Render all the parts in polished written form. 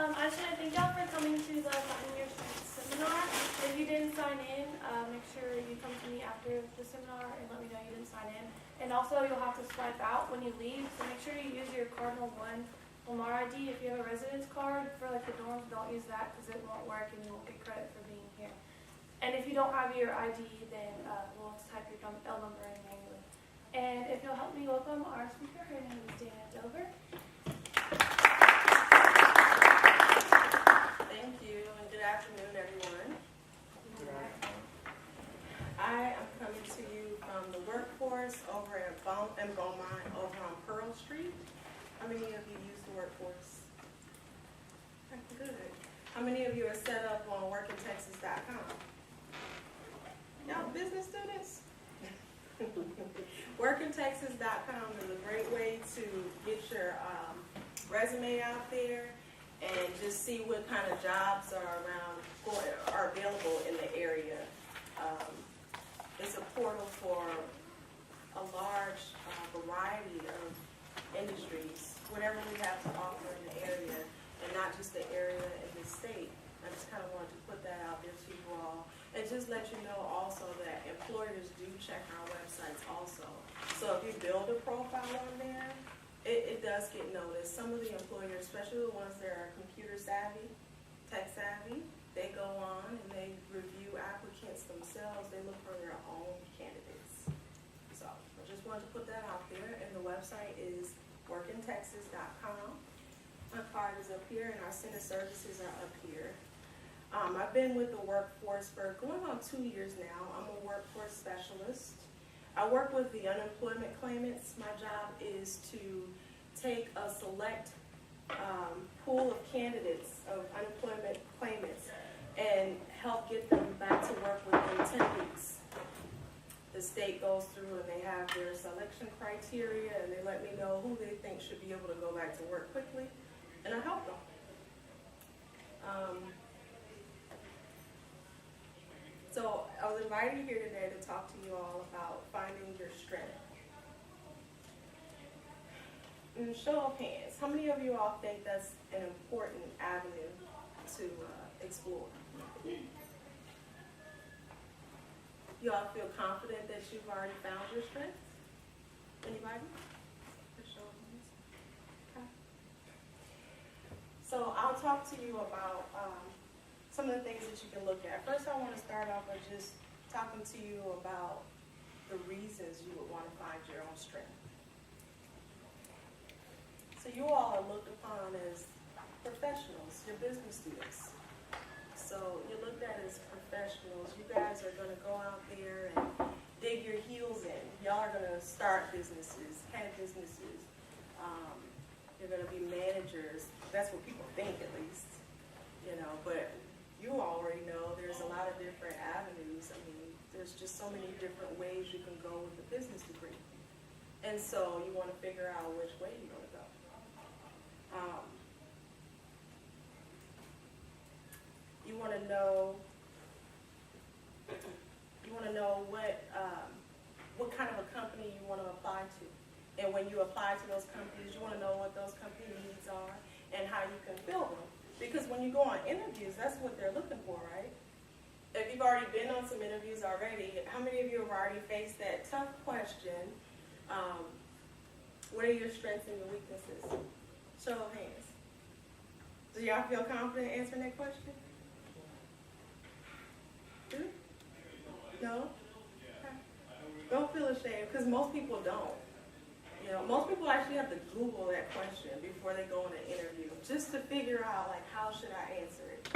I just want to thank y'all for coming to the Finding Your Strengths seminar. If you didn't sign in, make sure you come to me after the seminar and let me know you didn't sign in. And also, you'll have to swipe out when you leave, so make sure you use your Cardinal One Lamar ID. If you have a residence card for like the dorms, don't use that because it won't work and you won't get credit for being here. And if you don't have your ID, then we'll type your L number in manually. And if you'll help me welcome our speaker, her name is Dana Dover. Thank you, and good afternoon, everyone. I am coming to you from the workforce over in Beaumont, over on Pearl Street. How many of you use the workforce? Good. How many of you are set up on workintexas.com? Y'all business students? Workintexas.com is a great way to get your resume out there and just see what kind of jobs are available in the area. It's a portal for a large variety of industries, whatever we have to offer in the area, and not just the area in the state. I just kind of wanted to put that out there to you all. And just let you know also that employers do check our websites also. So if you build a profile on there, it does get noticed. Some of the employers, especially the ones that are computer savvy, tech savvy, they go on and they review applicants themselves. They look for their own candidates. So I just wanted to put that out there. And the website is workintexas.com. My card is up here and our center services are up here. I've been with the workforce for going on 2 years now. I'm a workforce specialist. I work with the unemployment claimants. My job is to take a select pool of candidates, of unemployment claimants, and help get them back to work within 10 weeks. The state goes through and they have their selection criteria and they let me know who they think should be able to go back to work quickly, and I help them. So I was invited here today to talk to you all about finding your strength. And show of hands, how many of you all think that's an important avenue to explore? You all feel confident that you've already found your strengths? Anybody? Just show of hands. Okay. So I'll talk to you about some of the things that you can look at. First, I want to start off by just talking to you about the reasons you would want to find your own strength. So you all are looked upon as professionals, you're business students. So you're looked at as professionals. You guys are going to go out there and dig your heels in. Y'all are going to start businesses, head businesses. You're going to be managers. That's what people think, at least. You know, but you already know there's a lot of different avenues. I mean, there's just so many different ways you can go with a business degree. And so you want to figure out which way you're going to go. You want to know what kind of a company you want to apply to. And when you apply to those companies, you want to know what those company needs are and how you can fill them. Because when you go on interviews, that's what they're looking for, right? If you've already been on some interviews already, how many of you have already faced that tough question, what are your strengths and your weaknesses? Show of hands. Do y'all feel confident answering that question? No? Okay. Don't feel ashamed, because most people don't. You know, most people actually have to Google that question before they go on an interview, just to figure out, like, how should I answer it?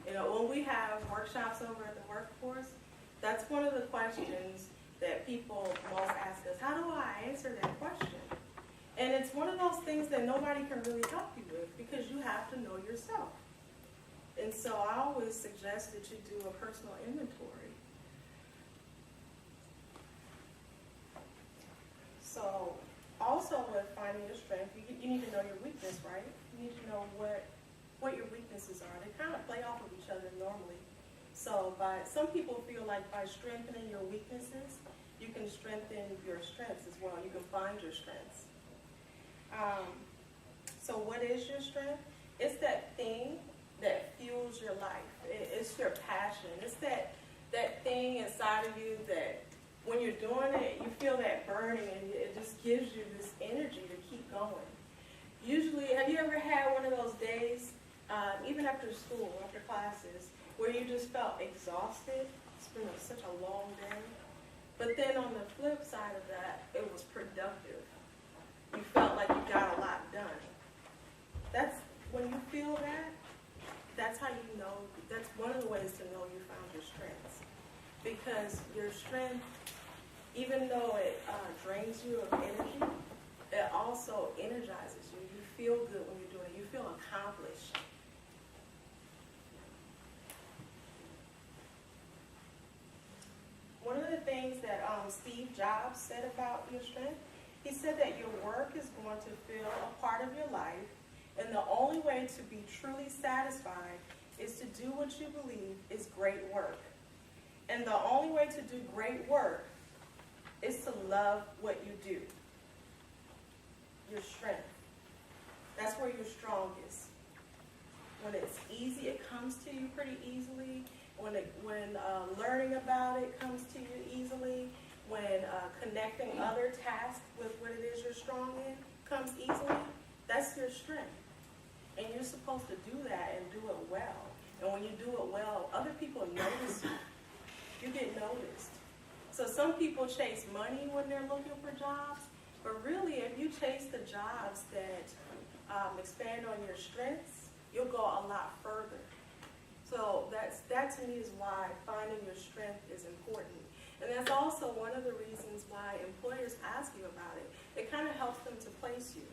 You know, when we have workshops over at the workforce, that's one of the questions that people most ask us, how do I answer that question? And it's one of those things that nobody can really help you with, because you have to know yourself. And so I always suggest that you do a personal inventory. So also with finding your strength, you need to know your weakness, right? You need to know what your weaknesses are. They kind of play off of each other normally. So some people feel like by strengthening your weaknesses, you can strengthen your strengths as well. You can find your strengths. So what is your strength? It's that thing that fuels your life. It's your passion. It's that thing inside of you that when you're doing it, you feel that burning, and it just gives you this energy to keep going. Usually, have you ever had one of those days, even after school, after classes, where you just felt exhausted? It's been such a long day. But then on the flip side of that, it was productive. You felt like you got a lot done. That's when you feel that, that's how you know, that's one of the ways to know you found your strengths. Because your strength, even though it drains you of energy, it also energizes you. You feel good when you're doing it. You feel accomplished. One of the things that Steve Jobs said about your strength, he said that your work is going to feel a part of your life, and the only way to be truly satisfied is to do what you believe is great work. And the only way to do great work is to love what you do. Your strength. That's where you're strongest. When it's easy, it comes to you pretty easily. When learning about it comes to you easily. When connecting other tasks with what it is you're strong in comes easily, that's your strength. And you're supposed to do that and do it well. And when you do it well, other people notice you. You get noticed. So some people chase money when they're looking for jobs, but really if you chase the jobs that expand on your strengths, you'll go a lot further. So that to me is why finding your strength is important. And that's also one of the reasons why employers ask you about it. It kind of helps them to place you.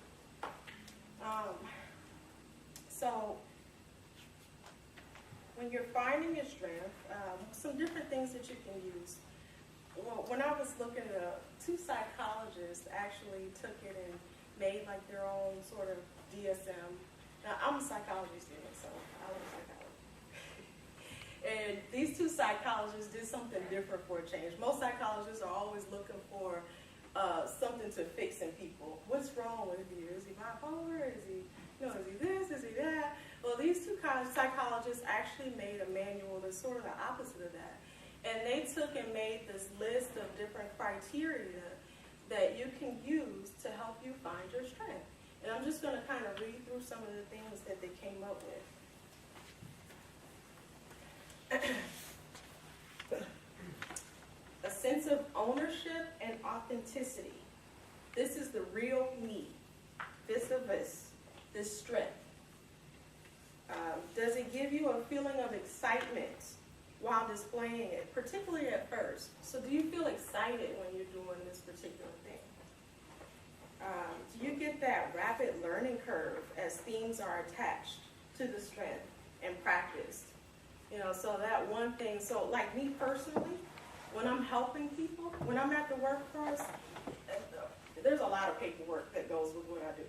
So when you're finding your strength, some different things that you can use. Well, when I was looking at two psychologists actually took it and made like their own sort of DSM. Now, I'm a psychology student, so I love psychology. And these two psychologists did something different for a change. Most psychologists are always looking for something to fix in people. What's wrong with you? Is he bipolar? Is he this? Is he that? Well, these two psychologists actually made a manual that's sort of the opposite of that. And they took and made this list of different criteria that you can use to help you find your strength. And I'm just going to kind of read through some of the things that they came up with. A sense of ownership and authenticity. This is the real me. This strength. Does it give you a feeling of excitement while displaying it, particularly at first? So do you feel excited when you're doing this particular thing? Do you get that rapid learning curve as themes are attached to the strength and practiced? So that one thing, so like me personally, when I'm helping people, when I'm at the workforce, there's a lot of paperwork that goes with what I do.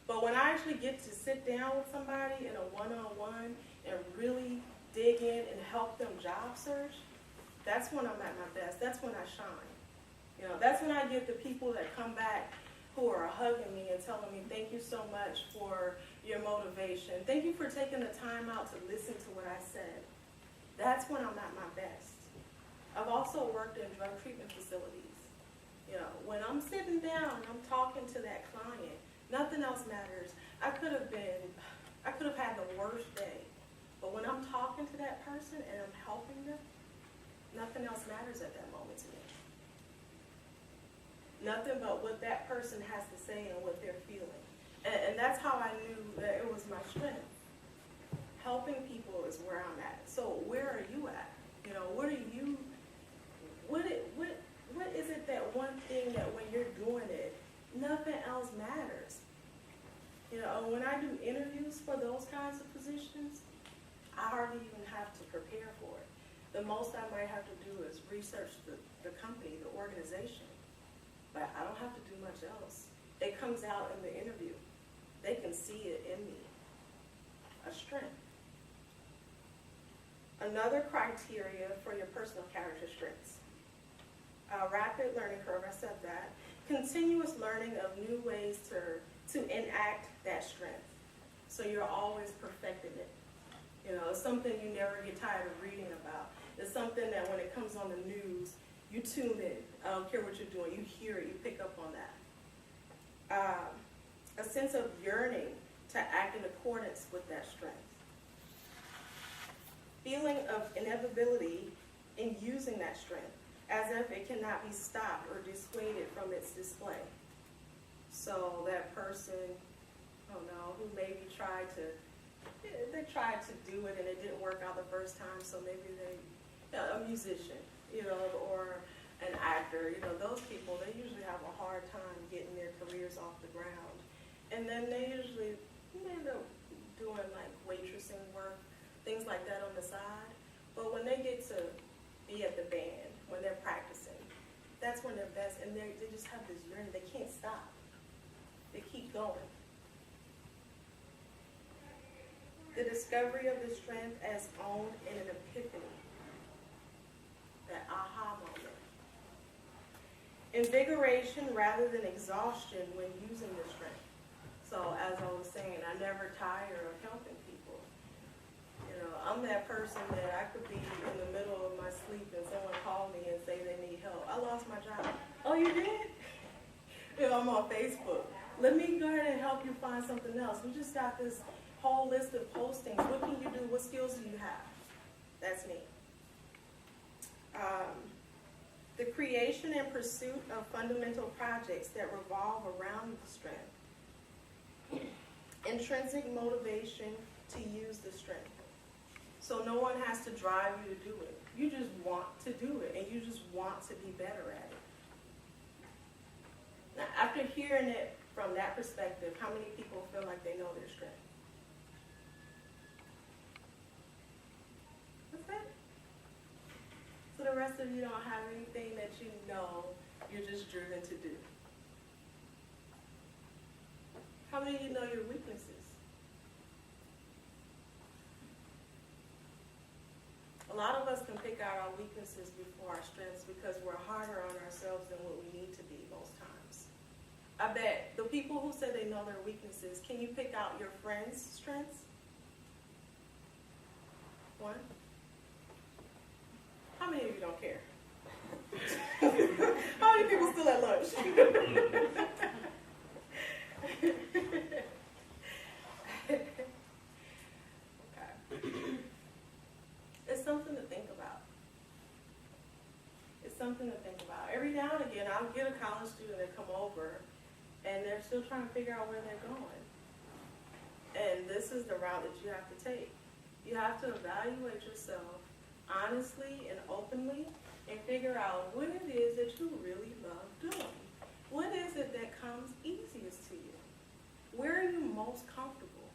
But when I actually get to sit down with somebody in a one-on-one and really dig in and help them job search, that's when I'm at my best. That's when I shine. That's when I get the people that come back who are hugging me and telling me, thank you so much for your motivation. Thank you for taking the time out to listen to what I said. That's when I'm at my best. I've also worked in drug treatment facilities. When I'm sitting down and I'm talking to that client, nothing else matters. I could have had the worst day. But when I'm talking to that person and I'm helping them, nothing else matters at that moment to me. Nothing but what that person has to say and what they're feeling. And that's how I knew that it was my strength. Helping people is where I'm at. So where are you at? What is it that one thing that when you're doing it, nothing else matters? When I do interviews for those kinds of positions, I hardly even have to prepare for it. The most I might have to do is research the company, the organization. But I don't have to do much else. It comes out in the interview. They can see it in me. A strength. Another criteria for your personal character strengths. Rapid learning curve, I said that. Continuous learning of new ways to enact that strength. So you're always perfecting it. You know, it's something you never get tired of reading about. It's something that when it comes on the news, you tune in. I don't care what you're doing. You hear it. You pick up on that. A sense of yearning to act in accordance with that strength. Feeling of inevitability in using that strength, as if it cannot be stopped or dissuaded from its display. So that person, I don't know, who maybe tried to do it and it didn't work out the first time, so maybe a musician, or an actor, those people, they usually have a hard time getting their careers off the ground. And then they usually end up doing like waitressing work, things like that on the side. But when they get to be at the band, when they're practicing, that's when they're best. And they just have this yearning. They can't stop. They keep going. The discovery of the strength as owned in an epiphany. That aha moment. Invigoration rather than exhaustion when using the strength. So as I was saying, I never tire of helping people. I'm that person that I could be in the middle of my sleep and someone called me and say they need help. I lost my job. Oh, you did? I'm on Facebook. Let me go ahead and help you find something else. We just got this whole list of postings. What can you do? What skills do you have? That's me. The creation and pursuit of fundamental projects that revolve around the strength. Intrinsic motivation to use the strength. So no one has to drive you to do it. You just want to do it, and you just want to be better at it. Now, after hearing it from that perspective, how many people feel like they know their strength? What's that? So the rest of you don't have anything that you know you're just driven to do. How many of you know your weaknesses? A lot of us can pick out our weaknesses before our strengths because we're harder on ourselves than what we need to be most times. I bet the people who say they know their weaknesses, can you pick out your friends' strengths? One? How many of you don't care? How many people still at lunch? It's something to think about. It's something to think about. Every now and again, I'll get a college student that come over, and they're still trying to figure out where they're going. And this is the route that you have to take. You have to evaluate yourself honestly and openly and figure out what it is that you really love doing. What is it that comes easiest to you? Where are you most comfortable?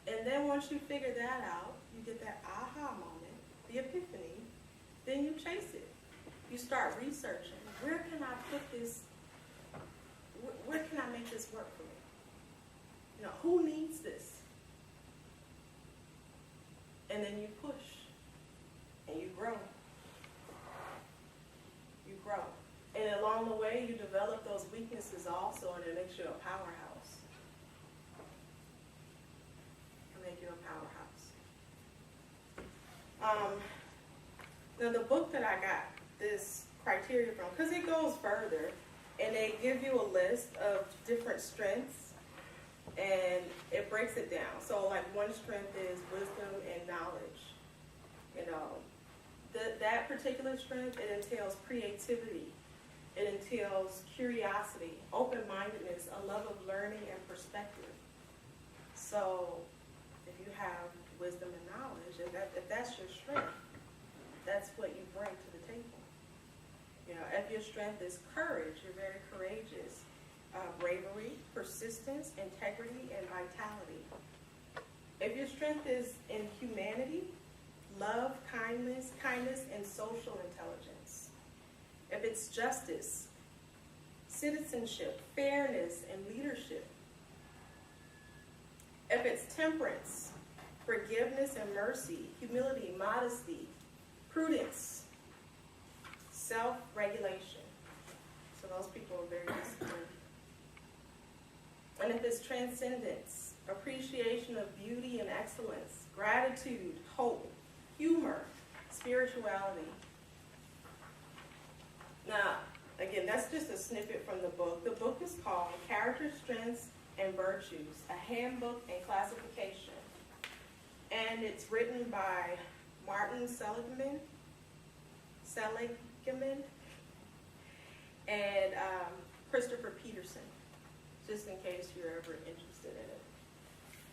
And then once you figure that out, you get that aha moment, the epiphany, then you chase it. You start researching. Where can I put this? Where can I make this work for me? Who needs this? And then you push. And you grow. You grow. And along the way, you develop those weaknesses also, and it makes you a powerhouse. Make you a powerhouse. Now the book that I got this criteria from, because it goes further, and they give you a list of different strengths, and it breaks it down. So like one strength is wisdom and knowledge. That particular strength, it entails creativity. It entails curiosity, open-mindedness, a love of learning and perspective. So if you have wisdom and knowledge, if that's your strength, that's what you bring to the table. If your strength is courage, you're very courageous. Bravery, persistence, integrity, and vitality. If your strength is in humanity, love, kindness, and social intelligence. If it's justice, citizenship, fairness, and leadership. If it's temperance, forgiveness and mercy, humility, modesty, prudence, self-regulation. So those people are very disciplined. And if it's transcendence, appreciation of beauty and excellence, gratitude, hope, humor, spirituality. Now, again, that's just a snippet from the book. The book is called Character Strengths and Virtues, a Handbook and Classification. And it's written by Martin Seligman and Christopher Peterson, just in case you're ever interested in it.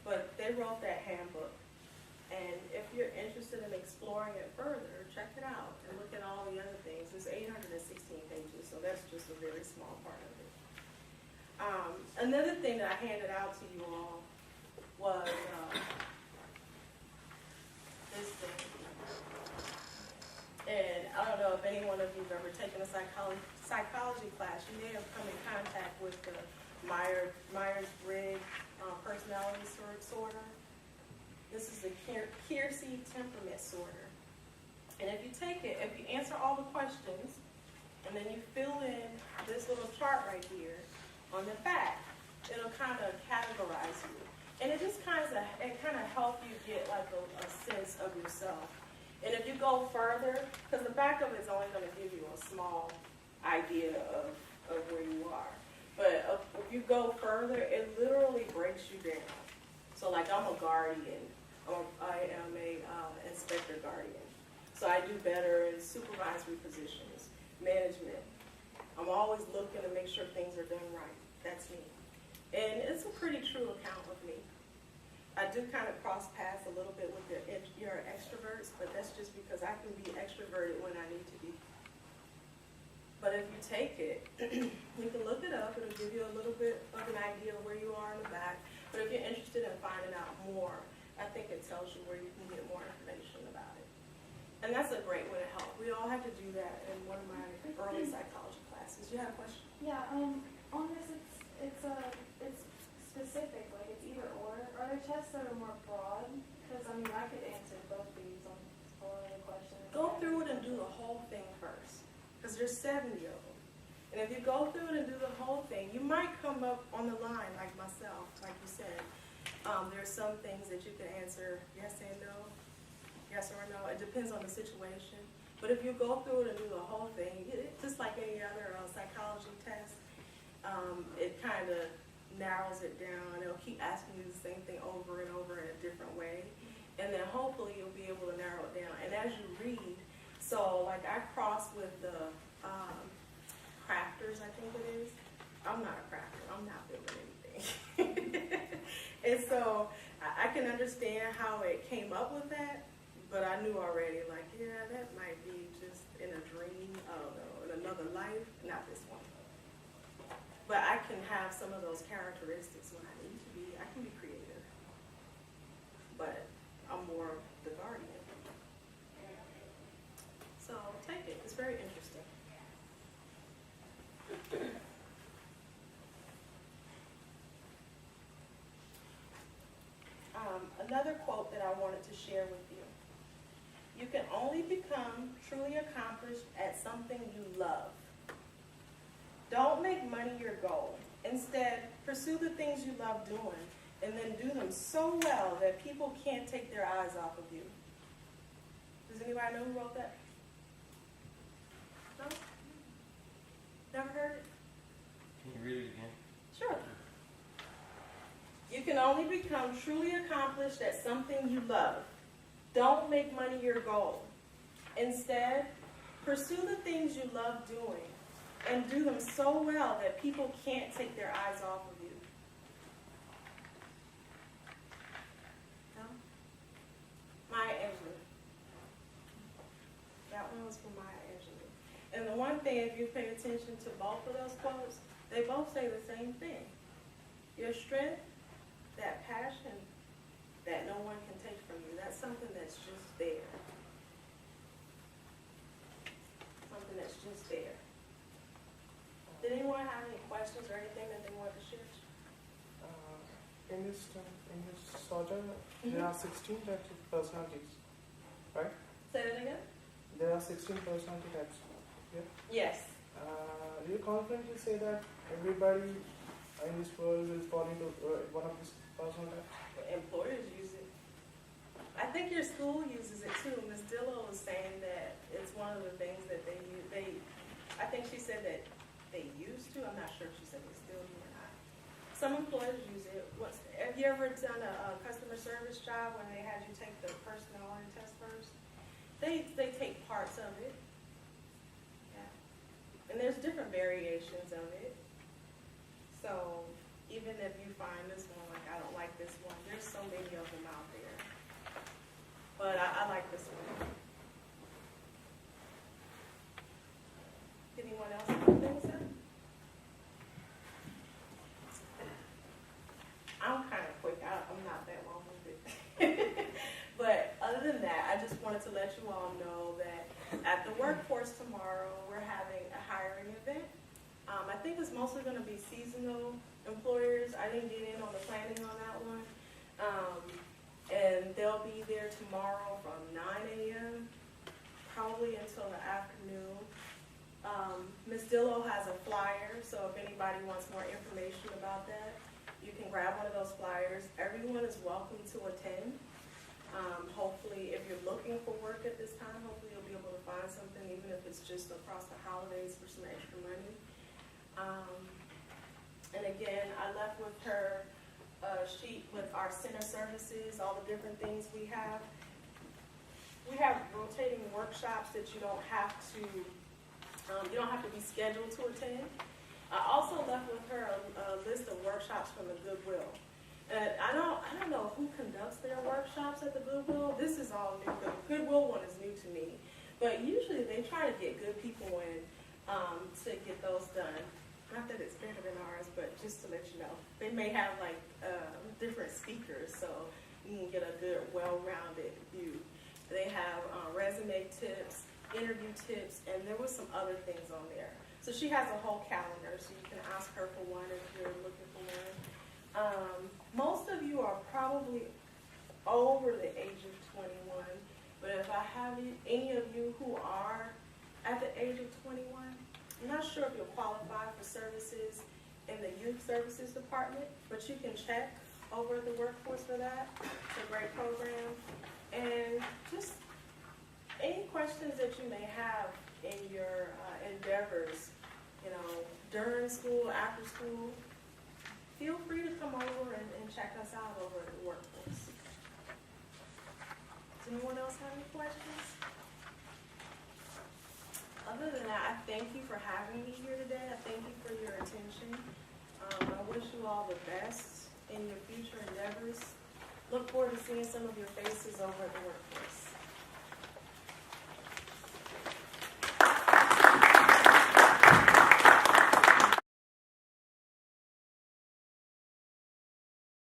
But they wrote that handbook. And if you're interested in exploring it further, check it out and look at all the other things. It's 816 pages, so that's just a very small part of it. Another thing that I handed out to you all was this thing. And I don't know if any one of you have ever taken a psychology class. You may have come in contact with the Myers-Briggs personality disorder. This is the Keirsey temperament disorder. And if you take it, if you answer all the questions, and then you fill in this little chart right here on the back, it'll kind of categorize you. And it just kind of helps you get like a sense of yourself. And if you go further, because the back of it is only going to give you a small idea of where you are. But if you go further, it literally breaks you down. So like I'm a guardian. I am a inspector guardian. So I do better in supervisory positions, management. I'm always looking to make sure things are done right. That's me. And it's a pretty true account of me. I do kind of cross paths a little bit with your extroverts, but that's just because I can be extroverted when I need to be. But if you take it, you can look it up. It'll give you a little bit of an idea of where you are in the back. But if you're interested in finding out more, I think it tells you where you can get more information about it. And that's a great way to help. We all have to do that in one of my early psychology classes. You had a question? Yeah, on this, it's specific, like it's either or. Are there tests that are more broad? Because, I mean, I could answer both of these on all of the questions. Go through it and do the whole thing first. Because there's 70 of them. And if you go through it and do the whole thing, you might come up on the line like myself, like you said. There's some things that you can answer yes and no, yes or no. It depends on the situation. But if you go through it and do the whole thing, just like any other psychology test, it kind of narrows it down. It'll keep asking you the same thing over and over in a different way. And then hopefully you'll be able to narrow it down. And as you read, so like I cross with the crafters, I think it is. I'm not a crafter. I'm not building anything. And so I can understand how it came up with that, but I knew already, like, yeah, that might be just in a dream, I don't know, in another life, not this one. But I can have some of those characteristics when I need to be. I can be creative, but I'm more the guardian. So take it. It's very interesting. Another quote that I wanted to share with you. You can only become truly accomplished at something you love. Don't make money your goal. Instead, pursue the things you love doing and then do them so well that people can't take their eyes off of you. Does anybody know who wrote that? No? Never heard it? Can you read it again? Sure. You can only become truly accomplished at something you love. Don't make money your goal. Instead, pursue the things you love doing and do them so well that people can't take their eyes off of you. No? Maya Angelou. That one was from Maya Angelou. And the one thing, if you pay attention to both of those quotes, they both say the same thing. Your strength, that passion that no one can take from you, that's something that's just there. Something that's just there. Did anyone have any questions or anything that they wanted to share? In this disorder, there are 16 types of personalities, right? Say that again? There are 16 personality types. Yeah. Yes. Do you confidently say that everybody in this world will fall into one of these personal tabs? Employers use it. I think your school uses it too. Ms. Dillo was saying that it's one of the things that they use. I think she said that they used to. I'm not sure if she said they still do or not. Some employers use it. Have you ever done a customer service job when they had you take the personality test first? They take parts of it. Yeah. And there's different variations of it. So even if you find this one, like I don't like this one, there's so many of them out there. But I like this one. Anyone else have anything to say? I'm kind of quick. I'm not that long with it. But other than that, I just wanted to let you all know that at the workforce tomorrow, we're having a hiring event. I think it's mostly going to be seasonal employers. I didn't get in on the planning on that one. And they'll be there tomorrow from 9 a.m. probably until the afternoon. Ms. Dillo has a flyer, so if anybody wants more information about that, you can grab one of those flyers. Everyone is welcome to attend. Hopefully, if you're looking for work at this time, hopefully you'll be able to find something, even if it's just across the holidays for some extra money. And again, I left with her a sheet with our center services, all the different things we have. We have rotating workshops that you don't have to be scheduled to attend. I also left with her a list of workshops from the Goodwill. And I don't know who conducts their workshops at the Goodwill. This is all new. The Goodwill one is new to me. But usually they try to get good people in to get those done. Not that it's better than ours, but just to let you know. They may have like different speakers, so you can get a good, well-rounded view. They have resume tips, interview tips, and there was some other things on there. So she has a whole calendar, so you can ask her for one if you're looking for one. Most of you are probably over the age of 21, but if I have any of you who are at the age of 21, I'm not sure if you'll qualify for services in the youth services department, but you can check over at the workforce for that. It's a great program. And just any questions that you may have in your endeavors, during school, after school, feel free to come over and check us out over at the workforce. Does anyone else have any questions? Other than that, I thank you for having me here today. I thank you for your attention. I wish you all the best in your future endeavors. Look forward to seeing some of your faces over at the workforce.